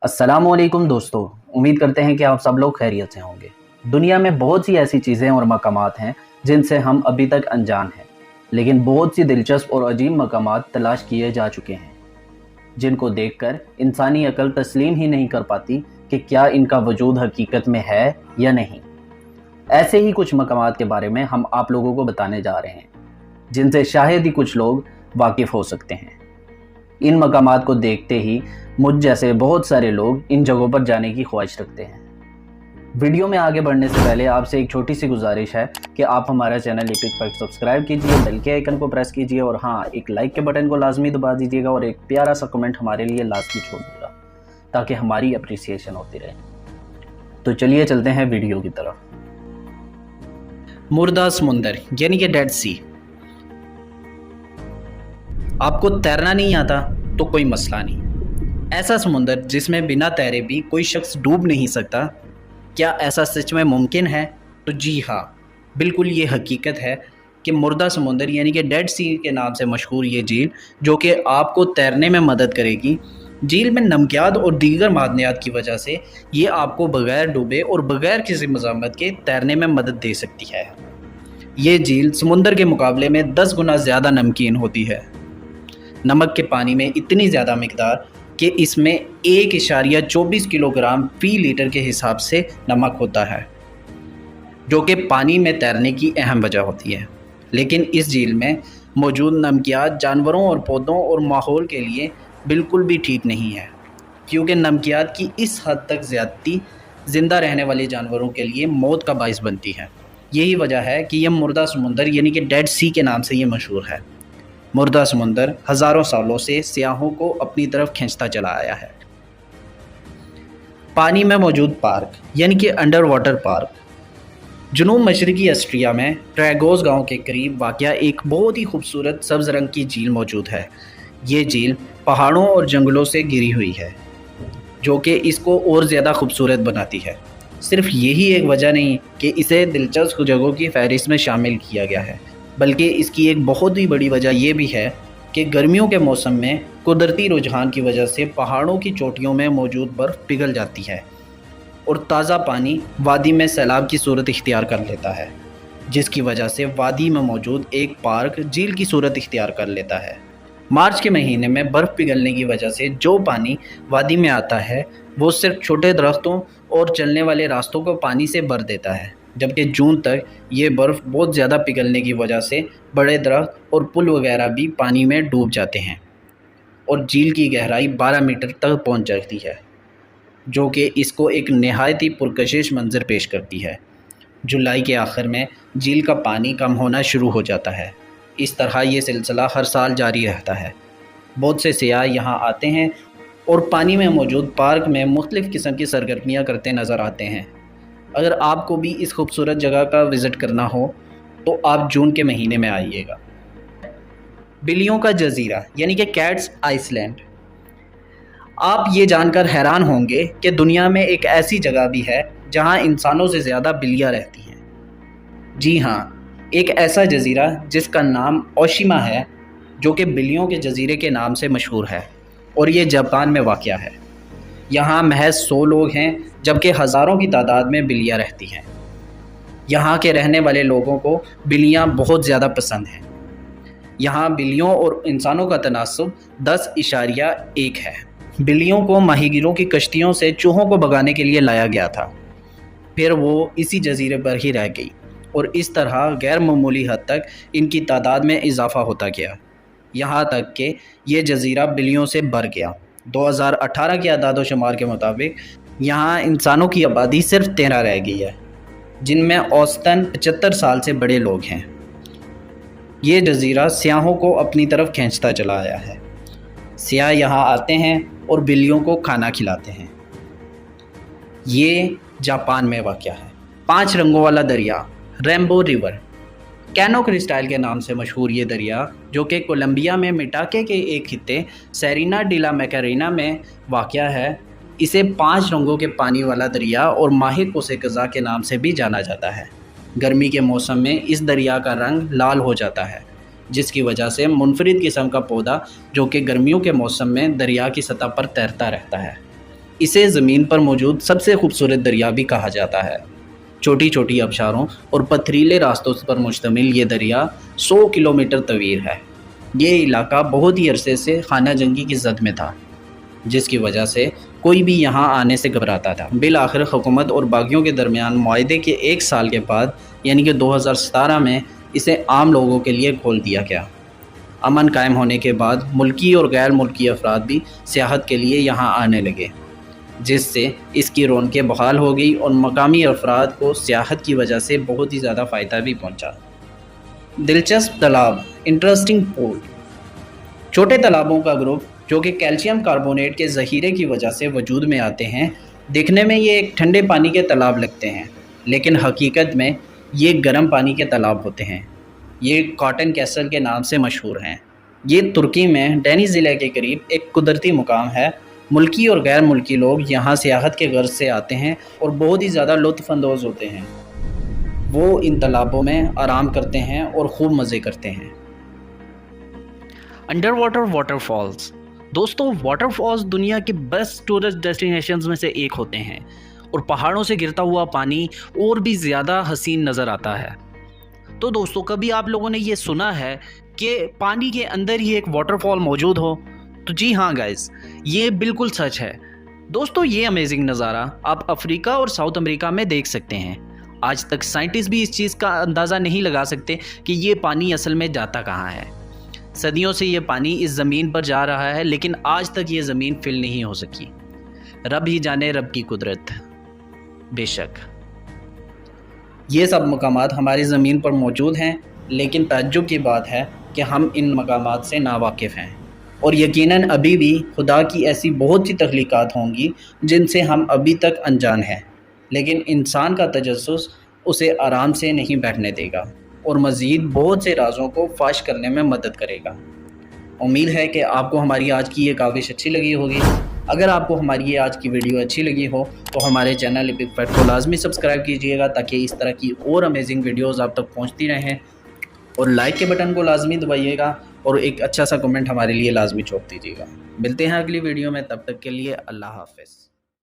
अस्सलाम वालेकुम दोस्तों, उम्मीद करते हैं कि आप सब लोग खैरियत से होंगे। दुनिया में बहुत सी ऐसी चीज़ें और मकामात हैं जिनसे हम अभी तक अनजान हैं, लेकिन बहुत सी दिलचस्प और अजीब मकामात तलाश किए जा चुके हैं, जिनको देखकर इंसानी अकल तस्लीम ही नहीं कर पाती कि क्या इनका वजूद हकीकत में है या नहीं। ऐसे ही कुछ मकामात के बारे में हम आप लोगों को बताने जा रहे हैं, जिनसे शायद ही कुछ लोग वाकिफ़ हो सकते हैं। इन मकामात को देखते ही मुझ जैसे बहुत सारे लोग इन जगहों पर जाने की ख्वाहिश रखते हैं। वीडियो में आगे बढ़ने से पहले आपसे एक छोटी सी गुजारिश है कि आप हमारा चैनल एपिक फैक्ट सब्सक्राइब कीजिए, बेल के आइकन को प्रेस कीजिए और हाँ, एक लाइक के बटन को लाजमी दबा दीजिएगा और एक प्यारा सा कमेंट हमारे लिए लाजमी छोड़ दीजिएगा ताकि हमारी अप्रिसिएशन होती रहे। तो चलिए चलते हैं वीडियो की तरफ। मुर्दा समुंदर यानी कि डेड सी। आपको तैरना नहीं आता तो कोई मसला नहीं। ऐसा समुंदर जिसमें बिना तैरे भी कोई शख्स डूब नहीं सकता, क्या ऐसा सच में मुमकिन है? तो जी हाँ, बिल्कुल ये हकीकत है कि मुर्दा समुंदर यानी कि डेड सी के नाम से मशहूर ये झील, जो कि आपको तैरने में मदद करेगी। झील में नमकियात और दीगर मादनियात की वजह से ये आपको बग़ैर डूबे और बग़ैर किसी मज़ामत के तैरने में मदद दे सकती है। ये झील समुंदर के मुकाबले में 10 गुना ज़्यादा नमकीन होती है। नमक के पानी में इतनी ज़्यादा मिकदार कि इसमें 1.24 किलोग्राम फी लीटर के हिसाब से नमक होता है, जो कि पानी में तैरने की अहम वजह होती है। लेकिन इस झील में मौजूद नमकियात जानवरों और पौधों और माहौल के लिए बिल्कुल भी ठीक नहीं है, क्योंकि नमकियात की इस हद तक ज़्यादती ज़िंदा रहने वाले जानवरों के लिए मौत का बाइस बनती है। यही वजह है कि यह मुर्दा समुंदर यानी कि डेड सी के नाम से ये मशहूर है। मुर्दा समुंदर हज़ारों सालों से सियाहों को अपनी तरफ खींचता चला आया है। पानी में मौजूद पार्क यानी कि अंडर वाटर पार्क। जुनूब मशरकी ऑस्ट्रिया में ट्रैगोस गांव के करीब वाक़या एक बहुत ही खूबसूरत सब्ज़ रंग की झील मौजूद है। ये झील पहाड़ों और जंगलों से घिरी हुई है, जो कि इसको और ज़्यादा खूबसूरत बनाती है। सिर्फ यही एक वजह नहीं कि इसे दिलचस्प जगहों की फहरिस्त में शामिल किया गया है, बल्कि इसकी एक बहुत ही बड़ी वजह यह भी है कि गर्मियों के मौसम में कुदरती रुझान की वजह से पहाड़ों की चोटियों में मौजूद बर्फ़ पिघल जाती है और ताज़ा पानी वादी में सैलाब की सूरत इख्तियार कर लेता है, जिसकी वजह से वादी में मौजूद एक पार्क झील की सूरत इख्तियार कर लेता है। मार्च के महीने में बर्फ़ पिघलने की वजह से जो पानी वादी में आता है वो सिर्फ छोटे दरख्तों और चलने वाले रास्तों को पानी से भर देता है, जबकि जून तक ये बर्फ़ बहुत ज़्यादा पिघलने की वजह से बड़े दरख्त और पुल वगैरह भी पानी में डूब जाते हैं और झील की गहराई 12 मीटर तक पहुंच जाती है, जो कि इसको एक नहायत ही पुरकशिश मंजर पेश करती है। जुलाई के आखिर में झील का पानी कम होना शुरू हो जाता है। इस तरह ये सिलसिला हर साल जारी रहता है। बहुत से सियाह यहाँ आते हैं और पानी में मौजूद पार्क में मुख्तलिफ़ किस्म की सरगर्मियाँ करते नज़र आते हैं। अगर आपको भी इस खूबसूरत जगह का विज़िट करना हो तो आप जून के महीने में आइएगा। बिल्लियों का जजीरा यानी कि कैट्स आइसलैंड। आप ये जानकर हैरान होंगे कि दुनिया में एक ऐसी जगह भी है जहां इंसानों से ज़्यादा बिल्लियां रहती हैं। जी हाँ, एक ऐसा जजीरा जिसका नाम ओशिमा है, जो कि बिल्लियों के जजीरे के नाम से मशहूर है और ये जापान में वाक़या है। यहाँ महज 100 लोग हैं, जबकि हज़ारों की तादाद में बिल्लियाँ रहती हैं। यहाँ के रहने वाले लोगों को बिल्लियाँ बहुत ज़्यादा पसंद हैं। यहाँ बिल्लियों और इंसानों का तनासुब 10.1 है। बिल्लियों को माहीगीरों की कश्तियों से चूहों को भगाने के लिए लाया गया था, फिर वो इसी जजीरे पर ही रह गई और इस तरह गैर मामूली हद तक इनकी तादाद में इजाफ़ा होता गया, यहाँ तक कि ये जजीरा बिल्लियों से भर गया। 2018 के आदाद-ओ-शुमार के मुताबिक यहाँ इंसानों की आबादी सिर्फ 13 रह गई है, जिनमें औसतन 75 साल से बड़े लोग हैं। ये जजीरा सियाहों को अपनी तरफ खींचता चला आया है। सियाह यहाँ आते हैं और बिल्लियों को खाना खिलाते हैं। ये जापान में वाक़या है। 5 रंगों वाला दरिया रेनबो रिवर। कैनो क्रिस्टाइल के नाम से मशहूर ये दरिया, जो कि कोलंबिया में मिटाके के एक खित्ते सेरिना डी ला मैकारेना में वाक़या है, इसे 5 रंगों के पानी वाला दरिया और माहिर कोसे कज़ा के नाम से भी जाना जाता है। गर्मी के मौसम में इस दरिया का रंग लाल हो जाता है, जिसकी वजह से मुनफरिद किस्म का पौधा, जो कि गर्मियों के मौसम में दरिया की सतह पर तैरता रहता है। اسے زمین پر موجود سب سے خوبصورت دریا بھی کہا جاتا ہے۔ چھوٹی چھوٹی آبشاروں اور پتھریلے راستوں پر مشتمل یہ دریا 100 کلومیٹر طویل ہے۔ یہ علاقہ بہت ہی عرصے سے خانہ جنگی کی زد میں تھا، جس کی وجہ سے کوئی بھی یہاں آنے سے گھبراتا تھا۔ بالآخر حکومت اور باغیوں کے درمیان معاہدے کے 1 سال کے بعد یعنی کہ 2017 میں اسے عام لوگوں کے لیے کھول دیا گیا۔ امن قائم ہونے کے بعد ملکی اور غیر ملکی افراد بھی سیاحت کے لیے یہاں آنے لگے، جس سے اس کی رونقیں بحال ہو گئی اور مقامی افراد کو سیاحت کی وجہ سے بہت ہی زیادہ فائدہ بھی پہنچا۔ دلچسپ تالاب، انٹرسٹنگ پول۔ چھوٹے تالابوں کا گروپ جو کہ کیلشیم کاربونیٹ کے ذخیرے کی وجہ سے وجود میں آتے ہیں، دیکھنے میں یہ ایک ٹھنڈے پانی کے تالاب لگتے ہیں، لیکن حقیقت میں یہ گرم پانی کے تالاب ہوتے ہیں۔ یہ کاٹن کیسل کے نام سے مشہور ہیں۔ یہ ترکی میں ڈینی ضلع کے قریب ایک قدرتی مقام ہے۔ ملکی اور غیر ملکی لوگ یہاں سیاحت کے غرض سے آتے ہیں اور بہت ہی زیادہ لطف اندوز ہوتے ہیں۔ وہ ان تالابوں میں آرام کرتے ہیں اور خوب مزے کرتے ہیں۔ Under water water falls. دوستوں، واٹر فالز دنیا کے بیسٹ ٹورسٹ ڈیسٹینیشنز میں سے ایک ہوتے ہیں اور پہاڑوں سے گرتا ہوا پانی اور بھی زیادہ حسین نظر آتا ہے۔ تو دوستوں، کبھی آپ لوگوں نے یہ سنا ہے کہ پانی کے اندر ہی ایک واٹر فال موجود ہو؟ تو جی ہاں گائز، یہ بالکل سچ ہے۔ دوستوں، یہ امیزنگ نظارہ آپ افریقہ اور ساؤتھ امریکہ میں دیکھ سکتے ہیں۔ آج تک سائنٹسٹ بھی اس چیز کا اندازہ نہیں لگا سکتے کہ یہ پانی اصل میں جاتا کہاں ہے۔ صدیوں سے یہ پانی اس زمین پر جا رہا ہے، لیکن آج تک یہ زمین فل نہیں ہو سکی۔ رب ہی جانے رب کی قدرت۔ بے شک یہ سب مقامات ہماری زمین پر موجود ہیں، لیکن تعجب کی بات ہے کہ ہم ان مقامات سے ناواقف ہیں، اور یقیناً ابھی بھی خدا کی ایسی بہت سی تخلیقات ہوں گی جن سے ہم ابھی تک انجان ہیں، لیکن انسان کا تجسس اسے آرام سے نہیں بیٹھنے دے گا اور مزید بہت سے رازوں کو فاش کرنے میں مدد کرے گا۔ امید ہے کہ آپ کو ہماری آج کی یہ کاوش اچھی لگی ہوگی۔ اگر آپ کو ہماری یہ آج کی ویڈیو اچھی لگی ہو تو ہمارے چینل ایپک فیکٹ کو لازمی سبسکرائب کیجیے گا تاکہ اس طرح کی اور امیزنگ ویڈیوز آپ تک پہنچتی رہیں، اور لائک کے بٹن کو لازمی دبائیے گا اور ایک اچھا سا کمنٹ ہمارے لیے لازمی چھوڑ دیجیے گا۔ ملتے ہیں اگلی ویڈیو میں، تب تک کے لیے اللہ حافظ۔